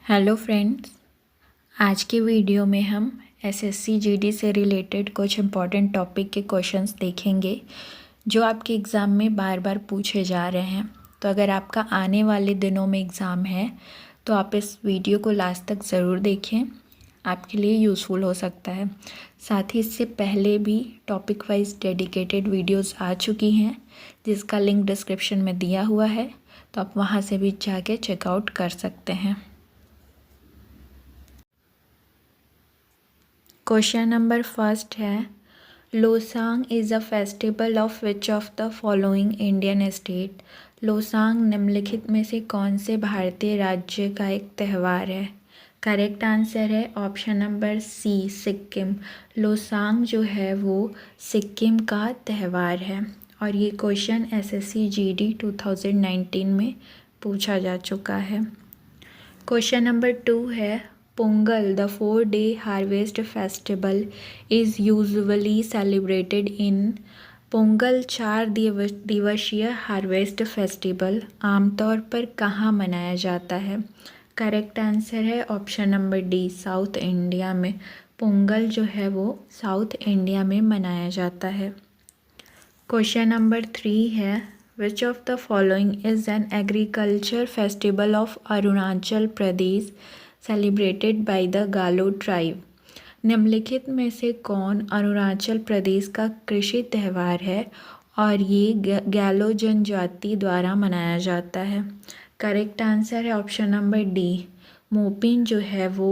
Hello friends, आज के video में हम एसएससी जीडी से रिलेटेड कुछ इम्पॉर्टेंट टॉपिक के क्वेश्चंस देखेंगे जो आपके एग्ज़ाम में बार बार पूछे जा रहे हैं। तो अगर आपका आने वाले दिनों में एग्ज़ाम है तो आप इस वीडियो को लास्ट तक ज़रूर देखें, आपके लिए यूज़फुल हो सकता है। साथ ही इससे पहले भी टॉपिक वाइज डेडिकेटेड वीडियोस आ चुकी हैं जिसका लिंक डिस्क्रिप्शन में दिया हुआ है, तो आप वहां से भी जाके चेकआउट कर सकते हैं। क्वेश्चन नंबर फर्स्ट है, Losoong is a festival of which of the following Indian state. Losoong निम्नलिखित में से कौन से भारतीय राज्य का एक त्यौहार है। करेक्ट आंसर है option number C, Sikkim. Losoong जो है वो सिक्किम का त्यौहार है और ये क्वेश्चन एसएससी जीडी 2019 में पूछा जा चुका है। क्वेश्चन नंबर 2 है, Pongal the 4-day harvest festival is usually celebrated in. Pongal 4 दिवसीय हार्वेस्ट फेस्टिवल आमतौर पर कहाँ मनाया जाता है। करेक्ट आंसर है option number D, south India में। पोंगल जो है वो साउथ इंडिया में मनाया जाता है। क्वेश्चन नंबर 3 है, which of the following is an agriculture festival of Arunachal Pradesh celebrated by the गालो ट्राइब। निम्नलिखित में से कौन अरुणाचल प्रदेश का कृषि त्यौहार है और ये गैलो जनजाति द्वारा मनाया जाता है। करेक्ट आंसर है ऑप्शन नंबर डी, मोपिन जो है वो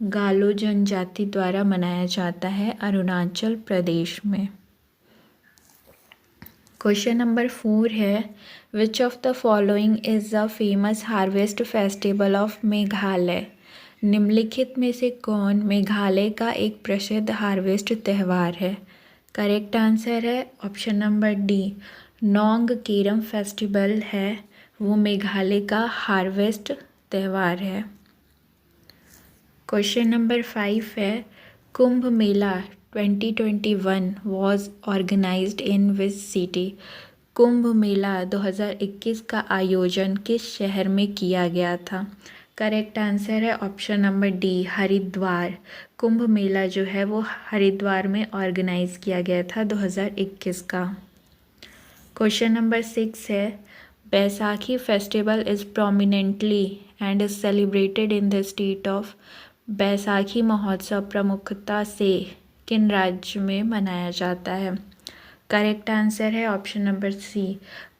गालो जनजाति द्वारा मनाया जाता है अरुणाचल प्रदेश में। क्वेश्चन नंबर 4 है, which of the following is the famous harvest festival of Meghalaya. निम्नलिखित में से कौन मेघालय का एक प्रसिद्ध हार्वेस्ट त्यौहार है। करेक्ट आंसर है ऑप्शन नंबर डी, नोंग केरम फेस्टिवल है वो मेघालय का हार्वेस्ट त्यौहार है। क्वेश्चन नंबर 5 है, Kumbh Mela 2021 was organized in which city। Kumbh Mela 2021 का आयोजन किस शहर में किया गया था। करेक्ट आंसर है option number D, Haridwar. Kumbh Mela जो है वो हरिद्वार में ऑर्गेनाइज किया गया था 2021 का। क्वेश्चन नंबर 6 है, Baisakhi festival is prominently and is celebrated in the state of. Baisakhi महोत्सव प्रमुखता से किन राज्य में मनाया जाता है। करेक्ट आंसर है ऑप्शन नंबर सी,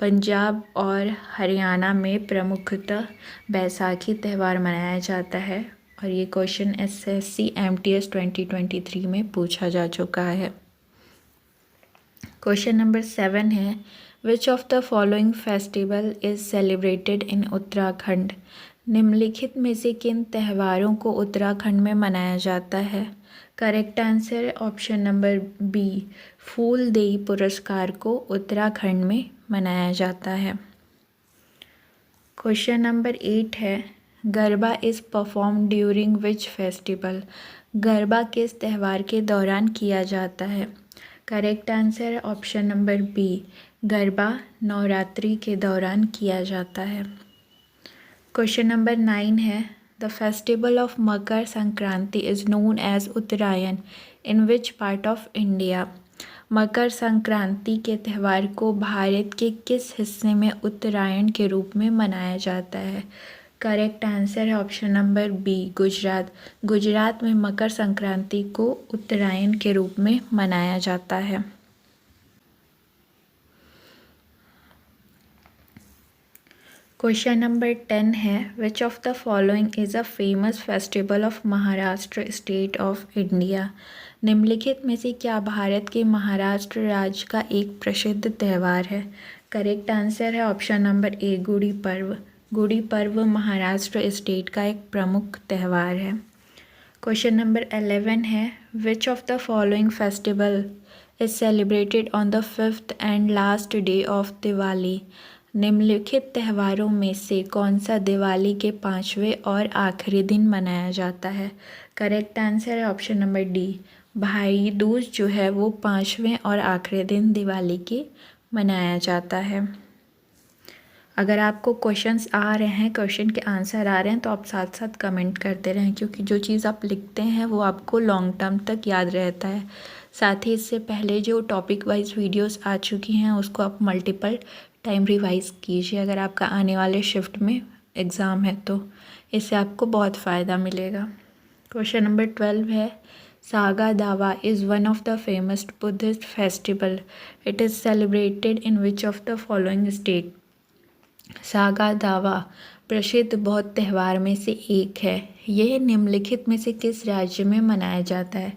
पंजाब और हरियाणा में प्रमुखतः बैसाखी त्यौहार मनाया जाता है और ये क्वेश्चन एसएससी एमटीएस 2023 में पूछा जा चुका है। क्वेश्चन नंबर 7 है, which of the following festival is celebrated in Uttarakhand. निम्नलिखित में से किन त्योहारों को उत्तराखंड में मनाया जाता है। करेक्ट आंसर है ऑप्शन नंबर बी, फूलदेई पुरस्कार को उत्तराखंड में मनाया जाता है। क्वेश्चन नंबर 8 है, Garba is perform during which festival. Garba किस त्यौहार के दौरान किया जाता है। करेक्ट आंसर है option number B, Garba Navratri के दौरान किया जाता है। क्वेश्चन नंबर 9 है, the festival of Makar Sankranti is known as Uttarayan in which part of India. Makar Sankranti के त्यौहार को भारत के किस हिस्से में उत्तरायण के रूप में मनाया जाता है। करेक्ट आंसर है option number B, Gujarat. Gujarat में मकर संक्रांति को उत्तरायण के रूप में मनाया जाता है। क्वेश्चन नंबर 10 है, which of the following is a famous festival of Maharashtra state of India. निम्नलिखित में से क्या भारत के महाराष्ट्र राज्य का एक प्रसिद्ध त्यौहार है। करेक्ट आंसर है ऑप्शन नंबर ए, गुड़ी पर्व। गुड़ी पर्व महाराष्ट्र स्टेट का एक प्रमुख त्यौहार है। क्वेश्चन नंबर 11 है, which of the following festival is celebrated on the 5th and last day of Diwali. निम्नलिखित त्योहारों में से कौन सा दिवाली के 5वें और आखिरी दिन मनाया जाता है। करेक्ट आंसर है ऑप्शन नंबर डी, भाई दूज जो है वो 5वें और आखिरी दिन दिवाली के मनाया जाता है। अगर आपको क्वेश्चंस आ रहे हैं, क्वेश्चन के आंसर आ रहे हैं, तो आप साथ साथ कमेंट करते रहें, क्योंकि जो चीज़ आप लिखते हैं वो आपको लॉन्ग टर्म तक याद रहता है। साथ ही इससे पहले जो टॉपिक वाइज वीडियोस आ चुकी हैं उसको आप मल्टीपल टाइम रिवाइज कीजिए अगर आपका आने वाले शिफ्ट में एग्ज़ाम है तो। इससे आपको बहुत फ़ायदा मिलेगा। क्वेश्चन नंबर 12 है, सागा दावा is one of the famous Buddhist festival. It is celebrated in which of the following state. Saga दावा प्रसिद्ध बौद्ध त्यौहार में से एक है। यह निम्नलिखित में से किस राज्य में मनाया जाता है?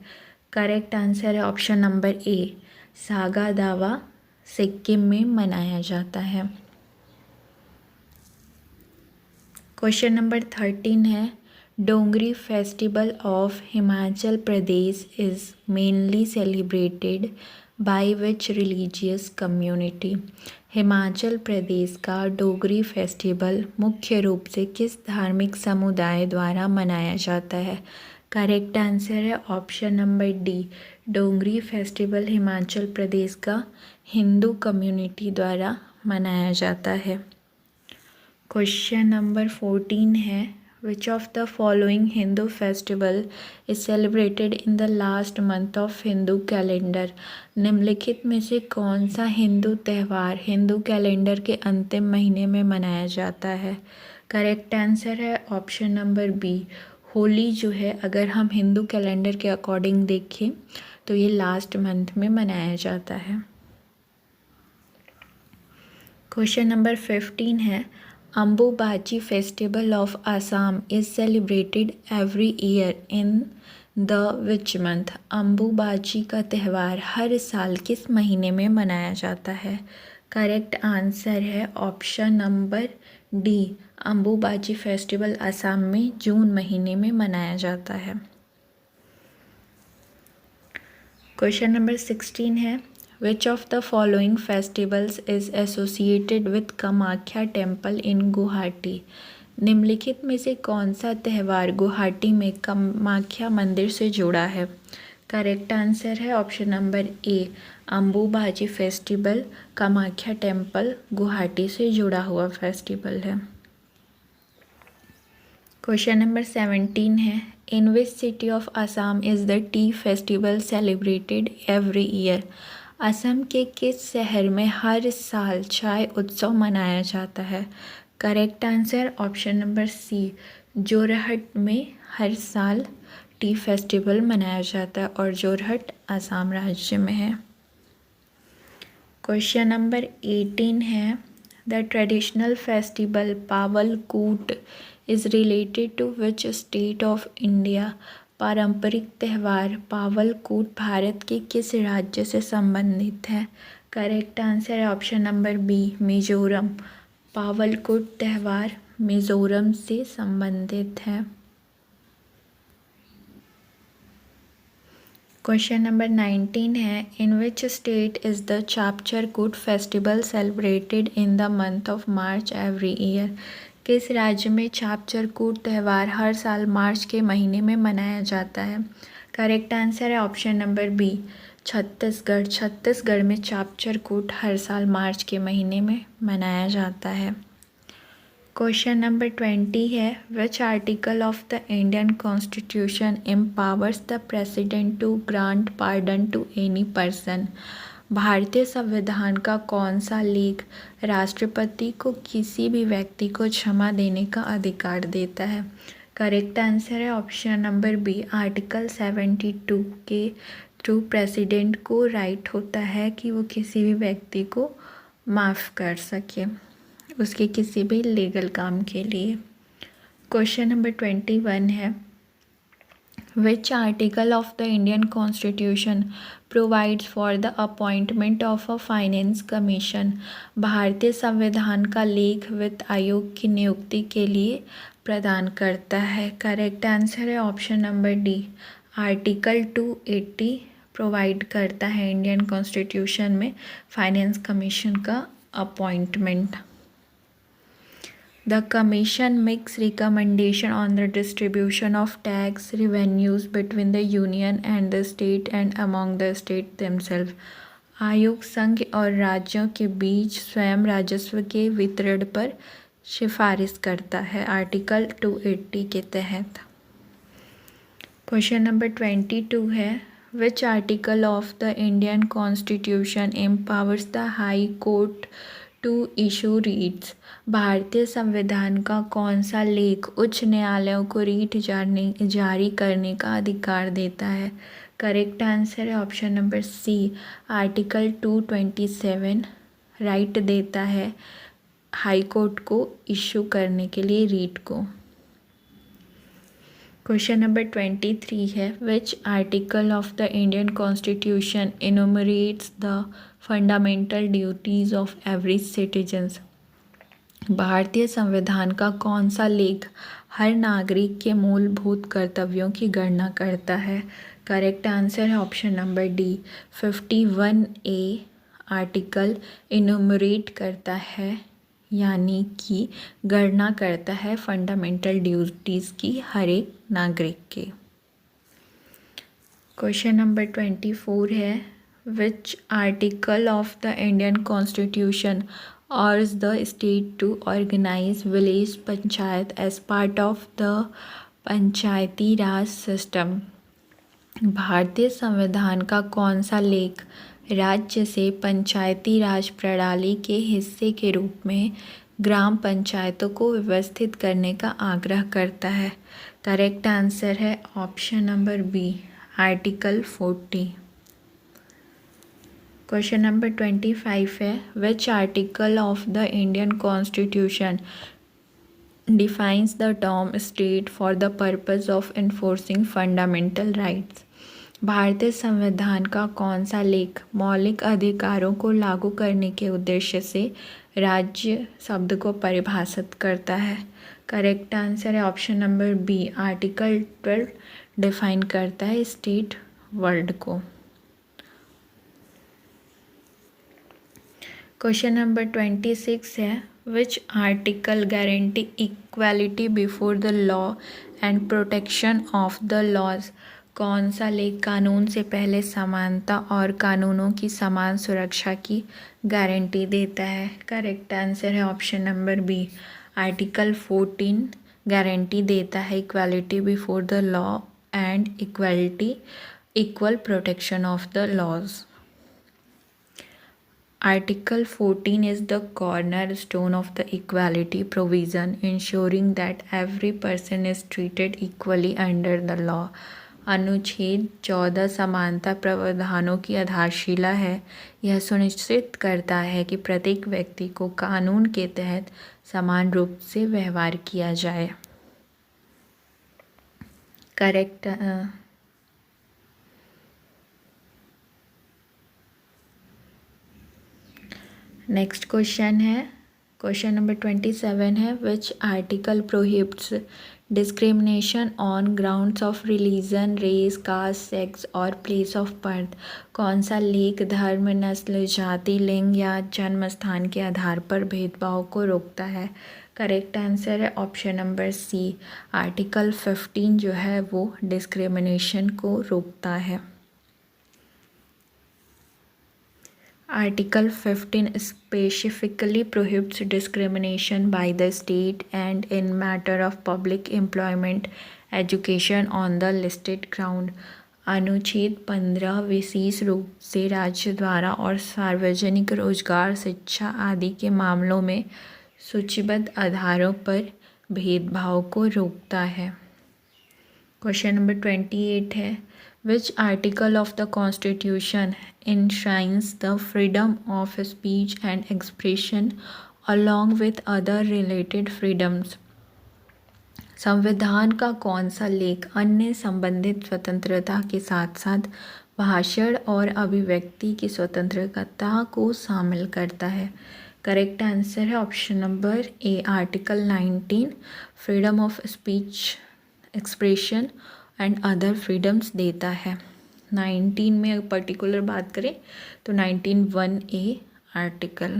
करेक्ट आंसर है ऑप्शन नंबर ए, सागा दावा सिक्किम में मनाया जाता है। क्वेश्चन नंबर 13 है, Dongri festival of Himachal Pradesh is mainly celebrated by which religious community. Himachal Pradesh का डोगरी फेस्टिवल मुख्य रूप से किस धार्मिक समुदाय द्वारा मनाया जाता है? करेक्ट आंसर है ऑप्शन नंबर डी, डोंगरी फेस्टिवल हिमाचल प्रदेश का हिंदू कम्युनिटी द्वारा मनाया जाता है। क्वेश्चन नंबर 14 है, which of the following Hindu festival is celebrated in the last month of Hindu calendar. निम्नलिखित में से कौन सा हिंदू त्यौहार हिंदू कैलेंडर के अंतिम महीने में मनाया जाता है? करेक्ट आंसर है ऑप्शन नंबर बी, होली जो है अगर हम हिंदू कैलेंडर के अकॉर्डिंग देखें तो ये लास्ट मंथ में मनाया जाता है। क्वेश्चन नंबर 15 है, Ambubachi festival of Assam is celebrated every year in the which month. Ambubachi का त्यौहार हर साल किस महीने में मनाया जाता है? करेक्ट आंसर है option number D, Ambubachi festival Assam में जून महीने में मनाया जाता है। क्वेश्चन नंबर 16 है, which of the following festivals is associated with Kamakhya temple in Guwahati. निम्नलिखित में से कौन सा त्यौहार गुवाहाटी में कामाख्या मंदिर से जुड़ा है? करेक्ट आंसर है option number A, Ambubachi festival Kamakhya temple Guwahati से जुड़ा हुआ फेस्टिवल है। क्वेश्चन नंबर 17 है, in which city of Assam is the tea festival celebrated every year. Assam के किस शहर में हर साल चाय उत्सव मनाया जाता है? Correct answer option number C, Jorhat में हर साल टी फेस्टिवल मनाया जाता है और जोरहट असम राज्य में है। क्वेश्चन नंबर 18 है, the traditional festival Pawlkut is related to which state of India. पारंपरिक त्यौहार पावलकूट भारत के किस राज्य से संबंधित है? करेक्ट आंसर है option number B, Mizoram. Pawlkut त्यौहार मिजोरम से संबंधित है। क्वेश्चन नंबर 19 है, in which state is the Chapcharkut festival celebrated in the month of March every year. किस राज्य में चापचरकूट त्यौहार हर साल मार्च के महीने में मनाया जाता है? करेक्ट आंसर है option number B, Chhattisgarh. Chhattisgarh में चापचरकूट हर साल मार्च के महीने में मनाया जाता है। क्वेश्चन नंबर 20 है, which article of the Indian constitution empowers the president to grant pardon to any person. भारतीय संविधान का कौन सा लेख राष्ट्रपति को किसी भी व्यक्ति को क्षमा देने का अधिकार देता है? करेक्ट आंसर है ऑप्शन नंबर बी, आर्टिकल 72 के थ्रू प्रेसिडेंट को राइट होता है कि वो किसी भी व्यक्ति को माफ़ कर सके उसके किसी भी लीगल काम के लिए। क्वेश्चन नंबर 21 है, which article of the Indian constitution provides for the appointment of a finance commission. भारतीय संविधान का लेख वित्त आयोग की नियुक्ति के लिए प्रदान करता है? करेक्ट आंसर है option number D, article 280 provide करता है इंडियन कॉन्स्टिट्यूशन में फाइनेंस कमीशन का appointment. The Commission makes recommendation on the distribution of tax revenues between the Union and the state and among the state themselves. आयोग संघ और राज्यों के बीच स्वयं राजस्व के वितरण पर सिफारिश करता है आर्टिकल 280 के तहत। क्वेश्चन नंबर 22 है which article of the Indian constitution empowers the high court to issue writs. भारतीय संविधान का कौन सा लेख उच्च न्यायालयों को रीट जारी करने का अधिकार देता है। करेक्ट आंसर है option number C article 227 right देता है हाई कोर्ट को इशू करने के लिए रीट को। क्वेश्चन नंबर 23 है which article of the Indian constitution enumerates the fundamental duties of every citizens. भारतीय संविधान का कौन सा लेख हर नागरिक के मूलभूत कर्तव्यों की गणना करता है। करेक्ट आंसर है option number D 51A article इनुमरेट करता है यानी कि गणना करता है फंडामेंटल ड्यूटीज़ की हर एक नागरिक के। क्वेश्चन नंबर 24 है which article of the Indian constitution urges the state to organize village panchayat as part of the Panchayati Raj system. भारतीय संविधान का कौन सा लेख राज्य से पंचायती राज प्रणाली के हिस्से के रूप में ग्राम पंचायतों को व्यवस्थित करने का आग्रह करता है। करेक्ट आंसर है option number B article 40। Question number 25 है which article of the Indian constitution defines the term state for the purpose of enforcing fundamental rights. भारतीय संविधान का कौन सा लेख मौलिक अधिकारों को लागू करने के उद्देश्य से राज्य शब्द को परिभाषित करता है। करेक्ट आंसर है option number B article 12 define करता है स्टेट वर्ड को। क्वेश्चन नंबर 26 है which article guarantee equality before the law and protection of the laws. कौन सा लेख कानून से पहले समानता और कानूनों की समान सुरक्षा की गारंटी देता है। करेक्ट आंसर है option number B article 14 guarantee देता है equality before the law and equal protection of the laws. Article 14 is the cornerstone of the equality provision, ensuring that every person is treated equally under the law. अनुच्छेद 14 समानता प्रावधानों की आधारशिला है। यह सुनिश्चित करता है कि प्रत्येक व्यक्ति को कानून के तहत समान रूप से व्यवहार किया जाए। करेक्ट नेक्स्ट क्वेश्चन है क्वेश्चन नंबर 27 है which article prohibits discrimination on grounds of religion race caste sex और प्लेस ऑफ बर्थ। कौन सा लेख धर्म नस्ल जाति लिंग या जन्म स्थान के आधार पर भेदभाव को रोकता है। करेक्ट आंसर है ऑप्शन नंबर सी आर्टिकल 15 जो है वो डिस्क्रिमिनेशन को रोकता है। Article 15 specifically prohibits discrimination by the state and in matter of public employment education on the listed ground. अनुच्छेद 15 विशेष रूप से राज्य द्वारा और सार्वजनिक रोजगार शिक्षा आदि के मामलों में सूचीबद्ध आधारों पर भेदभाव को रोकता है। क्वेश्चन नंबर 28 है Which article of the Constitution enshrines the freedom of speech and expression along with other related freedoms? संविधान का कौन सा लेख अन्य संबंधित स्वतंत्रता के साथ साथ भाषण और अभिव्यक्ति की स्वतंत्रता को शामिल करता है। करेक्ट आंसर है option number A article 19 freedom of speech expression and other freedoms देता है। 19 में पर्टिकुलर बात करें तो 19(1)(a) article.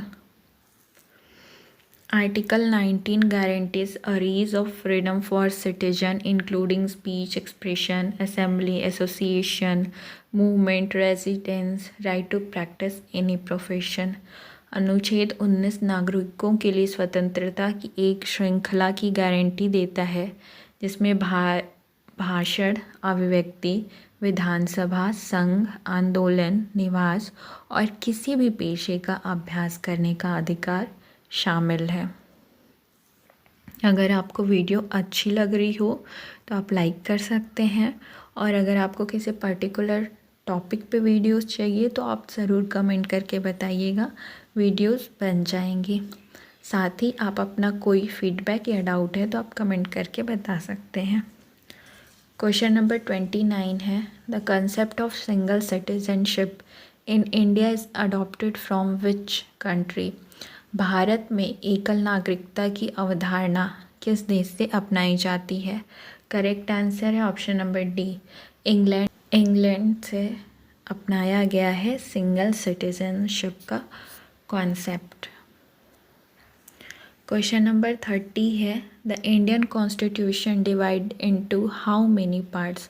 Article 19 guarantees a range of freedom for citizen including speech, expression, assembly, association, movement, residence, right to practice any profession. अनुच्छेद 19 नागरिकों के लिए स्वतंत्रता की एक श्रृंखला की गारंटी देता है जिसमें भाषण, अभिव्यक्ति, विधानसभा, संघ, आंदोलन, निवास और किसी भी पेशे का अभ्यास करने का अधिकार शामिल है। अगर आपको वीडियो अच्छी लग रही हो तो आप लाइक कर सकते हैं और अगर आपको किसी पर्टिकुलर टॉपिक पे वीडियोस चाहिए तो आप ज़रूर कमेंट करके बताइएगा, वीडियोस बन जाएंगी। साथ ही आप अपना कोई फीडबैक या डाउट है तो आप कमेंट करके बता सकते हैं। क्वेश्चन नंबर 29 है, the concept of single citizenship in India is adopted from which country. Bharat में एकल नागरिकता की अवधारणा किस देश से अपनाई जाती है? करेक्ट आंसर है ऑप्शन नंबर डी, इंग्लैंड से अपनाया गया है सिंगल सिटीजनशिप का कॉन्सेप्ट। क्वेश्चन नंबर 30 है, the Indian constitution divide into how many parts.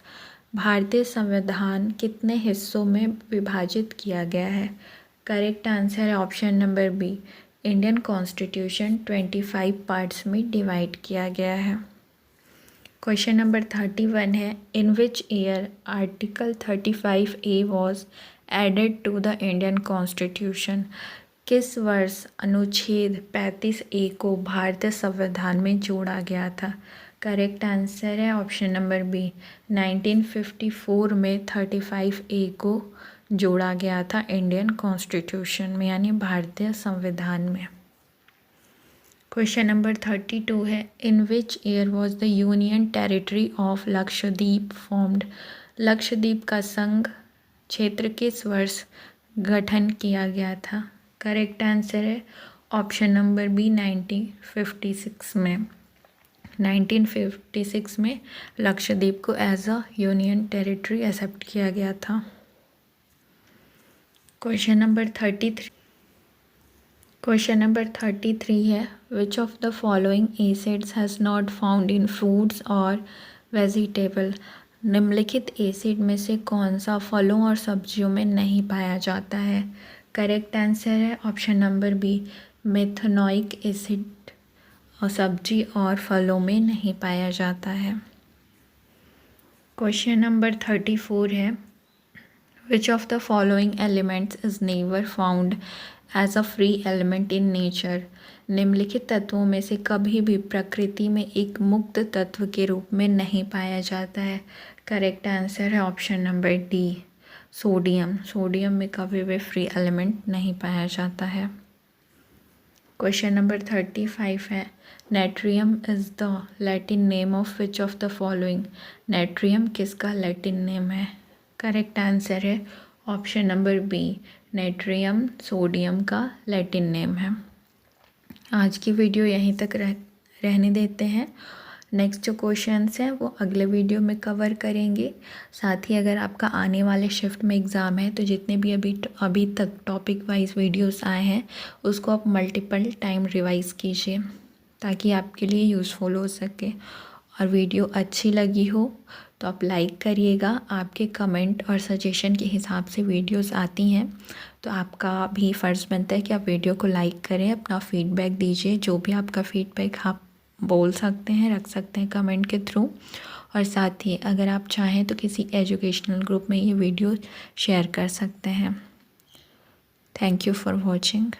भारतीय संविधान कितने हिस्सों में विभाजित किया गया है? करेक्ट आंसर है option number B, Indian constitution 25 parts में डिवाइड किया गया है। क्वेश्चन नंबर 31 है, in which year article 35A was added to the Indian constitution. किस वर्ष अनुच्छेद 35A को भारतीय संविधान में जोड़ा गया था? करेक्ट आंसर है ऑप्शन नंबर बी, 1954 में 35A को जोड़ा गया था इंडियन कॉन्स्टिट्यूशन में यानी भारतीय संविधान में। क्वेश्चन नंबर 32 है, in which year was the union territory of Lakshadweep formed. Lakshadweep का संघ क्षेत्र किस वर्ष गठन किया गया था? करेक्ट आंसर है ऑप्शन नंबर बी, 1956 में। 1956 में लक्षद्वीप को as a union territory accept किया गया था। क्वेश्चन नंबर 33 है, which of the following acids has not found in fruits और वेजिटेबल। निम्नलिखित एसिड में से कौन सा फलों और सब्जियों में नहीं पाया जाता है? करेक्ट आंसर है option number B, methanoic acid और सब्जी और फलों में नहीं पाया जाता है। क्वेश्चन नंबर 34 है, which of the following elements is never found as a free element in nature. निम्नलिखित तत्वों में से कभी भी प्रकृति में एक मुक्त तत्व के रूप में नहीं पाया जाता है। करेक्ट आंसर है option number D, sodium. Sodium में कभी भी फ्री एलिमेंट नहीं पाया जाता है। क्वेश्चन नंबर 35 है, natrium is the Latin name of which of the following. Natrium किसका लैटिन नेम है? करेक्ट आंसर है option number B, natrium sodium का लैटिन नेम है। आज की वीडियो यहीं तक रहने देते हैं। नेक्स्ट जो क्वेश्चंस हैं वो अगले वीडियो में कवर करेंगे। साथ ही अगर आपका आने वाले शिफ्ट में एग्ज़ाम है तो जितने भी अभी तक टॉपिक वाइज वीडियोस आए हैं उसको आप मल्टीपल टाइम रिवाइज़ कीजिए ताकि आपके लिए यूज़फुल हो सके। और वीडियो अच्छी लगी हो तो आप लाइक करिएगा। आपके कमेंट और सजेशन के हिसाब से वीडियोस आती हैं तो आपका भी फ़र्ज़ बनता है कि आप वीडियो को लाइक करें, अपना फ़ीडबैक दीजिए। जो भी आपका फ़ीडबैक आप बोल सकते हैं, रख सकते हैं कमेंट के थ्रू। और साथ ही अगर आप चाहें तो किसी एजुकेशनल ग्रुप में ये वीडियो शेयर कर सकते हैं। Thank you for watching.